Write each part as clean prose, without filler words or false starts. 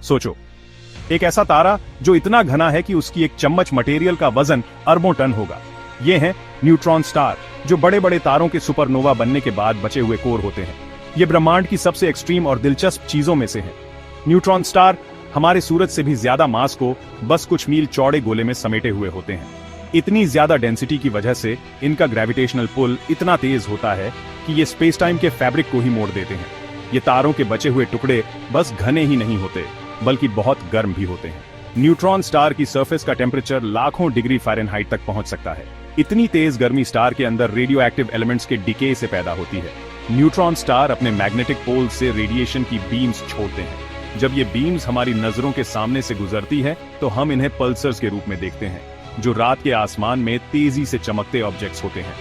सोचो, एक ऐसा तारा जो इतना घना है कि उसकी एक चम्मच मटेरियल का वजन अरबों टन होगा। ये है न्यूट्रॉन स्टार, जो बड़े बड़े तारों के सुपरनोवा बनने के बाद बचे हुए कोर होते हैं। ये ब्रह्मांड की सबसे एक्सट्रीम और दिलचस्प चीजों में से है। न्यूट्रॉन स्टार हमारे सूरज से भी ज्यादा मास को बस कुछ मील चौड़े गोले में समेटे हुए होते हैं। इतनी ज्यादा डेंसिटी की वजह से इनका ग्रेविटेशनल पुल इतना तेज होता है कि ये स्पेस टाइम के फैब्रिक को ही मोड़ देते हैं। ये तारों के बचे हुए टुकड़े बस घने ही नहीं होते, बल्कि बहुत गर्म भी होते हैं। न्यूट्रॉन स्टार की सरफेस का टेम्परेचर लाखों डिग्री फ़ारेनहाइट तक पहुंच सकता है। इतनी तेज गर्मी स्टार के अंदर रेडियो एक्टिव एलिमेंट्स के डिके से पैदा होती है। न्यूट्रॉन स्टार अपने मैग्नेटिक पोल से रेडिएशन की बीम्स छोड़ते हैं। जब ये बीम्स हमारी नजरों के सामने से गुजरती है तो हम इन्हें पल्सर्स के रूप में देखते हैं, जो रात के आसमान में तेजी से चमकते ऑब्जेक्ट्स होते हैं।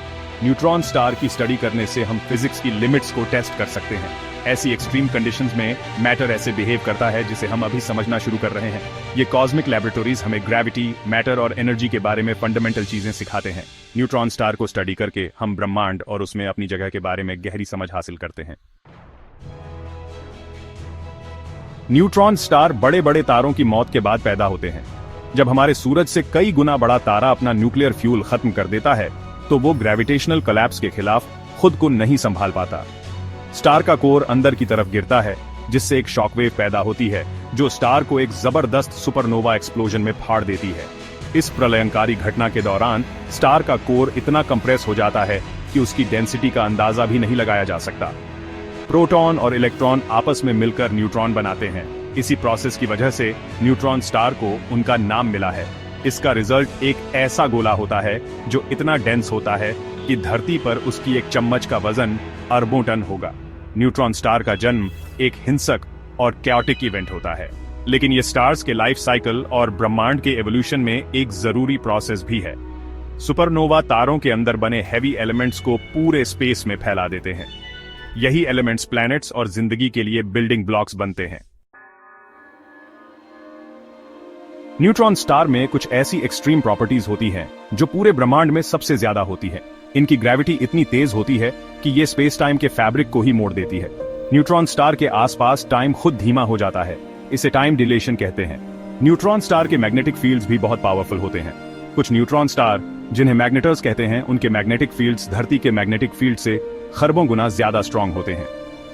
न्यूट्रॉन स्टार की स्टडी करने से हम फिजिक्स की लिमिट्स को टेस्ट कर सकते हैं। ऐसी एक्सट्रीम कंडीशंस में मैटर ऐसे बिहेव करता है जिसे हम अभी समझना शुरू कर रहे हैं। ये कॉस्मिक लैबोरेटरीज हमें ग्रेविटी, मैटर और एनर्जी के बारे में फंडामेंटल चीजें सिखाते हैं। न्यूट्रॉन स्टार को स्टडी करके हम ब्रह्मांड और उसमें अपनी जगह के बारे में गहरी समझ हासिल करते हैं। न्यूट्रॉन स्टार बड़े बड़े तारों की मौत के बाद पैदा होते हैं। जब हमारे सूरज से कई गुना बड़ा तारा अपना न्यूक्लियर फ्यूल खत्म कर देता है तो वो ग्रेविटेशनल कोलैप्स के खिलाफ खुद को नहीं संभाल पाता। स्टार का कोर अंदर की तरफ गिरता है, जिससे एक शॉकवेव पैदा होती है जो स्टार को एक जबरदस्त सुपरनोवा एक्सप्लोजन में फाड़ देती है। इस प्रलयंकारी घटना के दौरान स्टार का कोर इतना कंप्रेस हो जाता है कि उसकी डेंसिटी का अंदाजा भी नहीं लगाया जा सकता। प्रोटॉन और इलेक्ट्रॉन आपस में मिलकर न्यूट्रॉन बनाते हैं। इसी प्रोसेस की वजह से न्यूट्रॉन स्टार को उनका नाम मिला है। इसका रिजल्ट एक ऐसा गोला होता है जो इतना डेंस होता है कि धरती पर उसकी एक चम्मच का वजन अरबों टन होगा। न्यूट्रॉन स्टार का जन्म एक हिंसक और कैओटिक इवेंट होता है, लेकिन ये स्टार्स के लाइफ साइकिल और ब्रह्मांड के एवोल्यूशन में एक जरूरी प्रोसेस भी है। सुपरनोवा तारों के अंदर बने हैवी एलिमेंट्स को पूरे स्पेस में फैला देते हैं। यही एलिमेंट्स प्लैनेट्स और जिंदगी के लिए बिल्डिंग ब्लॉक्स बनते हैं। न्यूट्रॉन स्टार में कुछ ऐसी एक्सट्रीम प्रॉपर्टीज होती हैं जो पूरे ब्रह्मांड में सबसे ज्यादा होती है। इनकी ग्रेविटी इतनी तेज होती है कि ये स्पेस टाइम के फैब्रिक को ही मोड़ देती है। न्यूट्रॉन स्टार के आसपास टाइम खुद धीमा हो जाता है। इसे टाइम डिलेशन कहते हैं। न्यूट्रॉन स्टार के मैग्नेटिक फील्ड्स भी बहुत पावरफुल होते हैं। कुछ न्यूट्रॉन स्टार, जिन्हें मैग्नेटर्स कहते हैं, उनके मैग्नेटिक फील्ड्स धरती के मैग्नेटिक फील्ड से खरबों गुना ज्यादा स्ट्रांग होते हैं।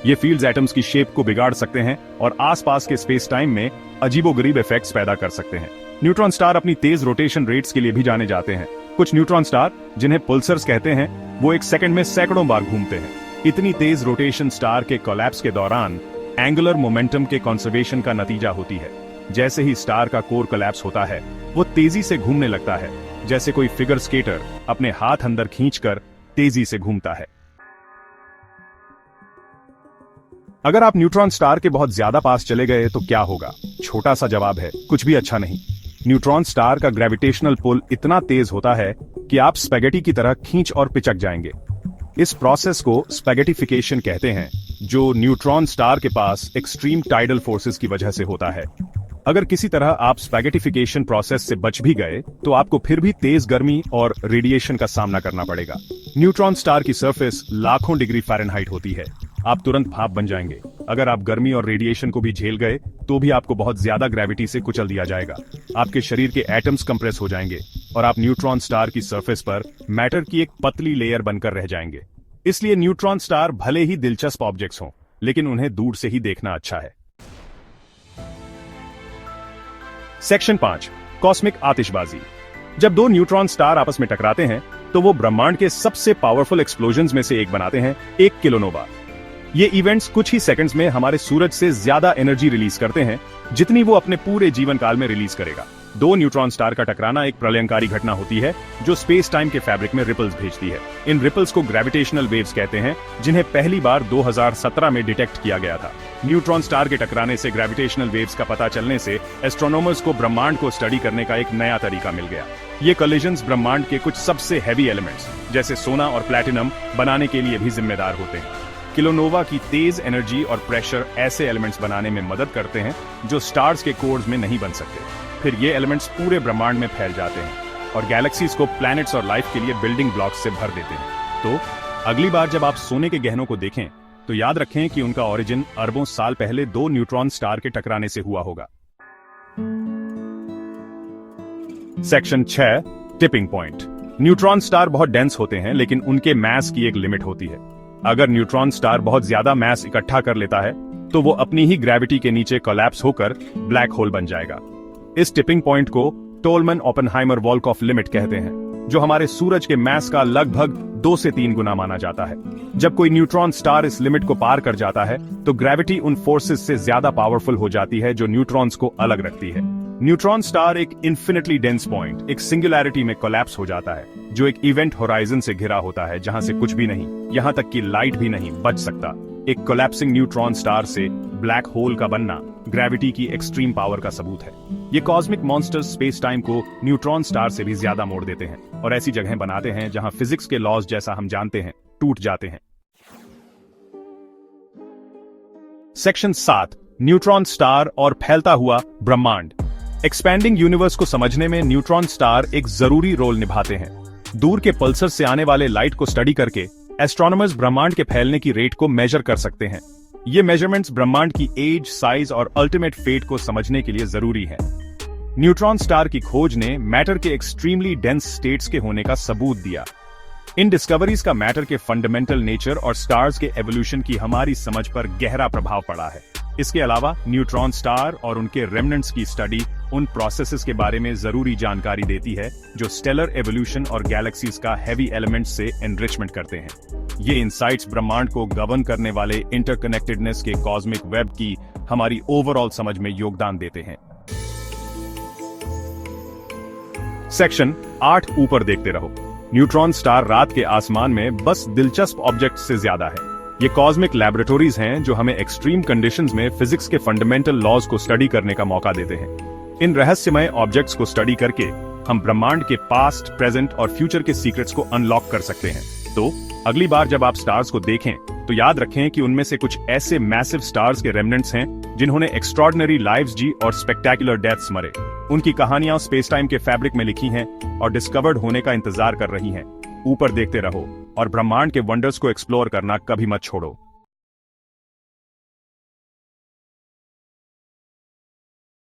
ये फील्ड्स एटम्स की शेप को बिगाड़ सकते हैं और आसपास के स्पेस टाइम में अजीबोगरीब इफेक्ट्स पैदा कर सकते हैं। न्यूट्रॉन स्टार अपनी तेज रोटेशन रेट्स के लिए भी जाने जाते हैं। कुछ न्यूट्रॉन स्टार, जिन्हें पल्सर्स कहते हैं, वो एक सेकंड में सैकड़ों बार घूमते हैं। इतनी तेज रोटेशन स्टार के कोलैप्स के दौरान एंगुलर मोमेंटम के कंजर्वेशन का नतीजा होती है। जैसे ही स्टार का कोर कोलैप्स होता है, वो तेजी से घूमने लगता है, जैसे कोई फिगर स्केटर अपने हाथ अंदर खींचकर तेजी से घूमता है। अगर आप न्यूट्रॉन स्टार के बहुत ज्यादा पास चले गए तो क्या होगा? छोटा सा जवाब है, कुछ भी अच्छा नहीं। न्यूट्रॉन स्टार का ग्रेविटेशनल पुल इतना तेज होता है कि आप स्पैगेटी की तरह खींच और पिचक जाएंगे। इस प्रोसेस को स्पैगेटिफिकेशन कहते हैं, जो न्यूट्रॉन स्टार के पास एक्सट्रीम टाइडल फोर्सेस की वजह से होता है। अगर किसी तरह आप स्पैगेटिफिकेशन प्रोसेस से बच भी गए तो आपको फिर भी तेज गर्मी और रेडिएशन का सामना करना पड़ेगा। न्यूट्रॉन स्टार की सरफेस लाखों डिग्री फ़ारेनहाइट होती है। आप तुरंत भाप बन जाएंगे। अगर आप गर्मी और रेडिएशन को भी झेल गए तो भी आपको बहुत ज्यादा ग्रेविटी से कुचल दिया जाएगा। आपके शरीर के एटम्स कंप्रेस हो जाएंगे और आप न्यूट्रॉन स्टार की सरफेस पर मैटर की एक पतली लेयर बनकर रह जाएंगे। इसलिए न्यूट्रॉन स्टार भले ही दिलचस्प ऑब्जेक्ट्स हों, लेकिन उन्हें दूर से ही देखना अच्छा है। सेक्शन 5, कॉस्मिक आतिशबाजी। जब दो न्यूट्रॉन स्टार आपस में टकराते हैं तो वो ब्रह्मांड के सबसे पावरफुल एक्सप्लोजन्स में से एक बनाते हैं, एक किलोनोवा। ये इवेंट्स कुछ ही सेकंड्स में हमारे सूरज से ज्यादा एनर्जी रिलीज करते हैं जितनी वो अपने पूरे जीवन काल में रिलीज करेगा। दो न्यूट्रॉन स्टार का टकराना एक प्रलयंकारी घटना होती है जो स्पेस टाइम के फैब्रिक में रिपल्स भेजती है। इन रिपल्स को ग्रेविटेशनल वेव्स कहते हैं, जिन्हें पहली बार 2017 में डिटेक्ट किया गया था। न्यूट्रॉन स्टार के टकराने से ग्रेविटेशनल वेव्स का पता चलने से एस्ट्रोनॉमर्स को ब्रह्मांड को स्टडी करने का एक नया तरीका मिल गया। ये कोलिजन्स ब्रह्मांड के कुछ सबसे हैवी एलिमेंट्स जैसे सोना और प्लैटिनम बनाने के लिए भी जिम्मेदार होते हैं। किलोनोवा की तेज एनर्जी और प्रेशर ऐसे एलिमेंट्स बनाने में मदद करते हैं जो स्टार्स के कोर्स में नहीं बन सकते। फिर ये एलिमेंट्स पूरे ब्रह्मांड में फैल जाते हैं और गैलेक्सीज को प्लैनेट्स और लाइफ के लिए बिल्डिंग ब्लॉक्स से भर देते हैं। तो अगली बार जब आप सोने के गहनों को देखें तो याद रखें कि उनका ओरिजिन अरबों साल पहले दो न्यूट्रॉन स्टार के टकराने से हुआ होगा। Section 6, tipping point. Neutron star बहुत डेंस होते हैं, लेकिन उनके मास की एक लिमिट होती है। अगर न्यूट्रॉन स्टार बहुत ज्यादा मास इकट्ठा कर लेता है तो वो अपनी ही ग्रेविटी के नीचे कोलैप्स होकर ब्लैक होल बन जाएगा। इस टिपिंग पॉइंट को टोलमन-ओपेनहाइमर-वोल्कॉफ लिमिट कहते हैं, जो हमारे सूरज के मास का लगभग 2 से 3 गुना माना जाता है। जब कोई न्यूट्रॉन स्टार इस लिमिट को पार कर जाता है तो ग्रेविटी उन फोर्सेस से ज्यादा पावरफुल हो जाती है जो न्यूट्रॉन्स को अलग रखती है। न्यूट्रॉन स्टार एक इन्फिनिटली डेंस पॉइंट, एक सिंगुलैरिटी में कोलैप्स हो जाता है, जो एक इवेंट होराइजन से घिरा होता है, जहां से कुछ भी नहीं, यहां तक कि लाइट भी नहीं बच सकता। एक कोलैप्सिंग न्यूट्रॉन स्टार से ब्लैक होल का बनना ग्रेविटी की एक्सट्रीम पावर का सबूत है। ये कॉस्मिक मॉन्स्टर्स स्पेस टाइम को न्यूट्रॉन स्टार से भी ज्यादा मोड़ देते हैं और ऐसी जगह बनाते हैं जहां फिजिक्स के लॉज जैसा हम जानते हैं टूट जाते हैं। सेक्शन 7, न्यूट्रॉन स्टार और फैलता हुआ ब्रह्मांड। एक्सपैंडिंग यूनिवर्स को समझने में न्यूट्रॉन स्टार एक जरूरी रोल निभाते हैं। दूर के पल्सर से आने वाले लाइट को स्टडी करके एस्ट्रोनॉमर्स ब्रह्मांड के फैलने की रेट को मेजर कर सकते हैं। ये मेजरमेंट्स ब्रह्मांड की एज, साइज और अल्टीमेट फेट को समझने के लिए जरूरी है। न्यूट्रॉन स्टार की खोज ने मैटर के एक्सट्रीमली डेंस स्टेट्स के होने का सबूत दिया। इन डिस्कवरीज का मैटर के फंडामेंटल नेचर और स्टार्स के एवोल्यूशन की हमारी समझ पर गहरा प्रभाव पड़ा है। इसके अलावा न्यूट्रॉन स्टार और उनके रेमनेंट्स की स्टडी उन प्रोसेसेस के बारे में जरूरी जानकारी देती है जो स्टेलर एवोल्यूशन और गैलेक्सीज का हैवी एलिमेंट्स से एनरिचमेंट करते हैं। ये इंसाइट्स ब्रह्मांड को गवर्न करने वाले इंटरकनेक्टेडनेस के कॉस्मिक वेब की हमारी ओवरऑल समझ में योगदान देते हैं। सेक्शन 8, ऊपर देखते रहो। न्यूट्रॉन स्टार रात के आसमान में बस दिलचस्प ऑब्जेक्ट से ज्यादा है। ये कॉस्मिक लैबोरेटरीज हैं जो हमें एक्सट्रीम कंडीशंस में फिजिक्स के फंडामेंटल लॉज को स्टडी करने का मौका देते हैं। इन रहस्यमय ऑब्जेक्ट्स को स्टडी करके हम ब्रह्मांड के पास्ट, प्रेजेंट और फ्यूचर के सीक्रेट्स को अनलॉक कर सकते हैं। तो अगली बार जब आप स्टार्स को देखें तो याद रखें कि उनमें से कुछ ऐसे मैसिव स्टार्स के रेमनेंट्स हैं जिन्होंने एक्स्ट्रॉर्डिनरी लाइव्स जी और स्पेक्टेकुलर डेथ्स मरे। उनकी कहानियां स्पेस टाइम के फैब्रिक में लिखी हैं और डिस्कवर्ड होने का इंतजार कर रही हैं। ऊपर देखते रहो और ब्रह्मांड के वंडर्स को एक्सप्लोर करना कभी मत छोड़ो।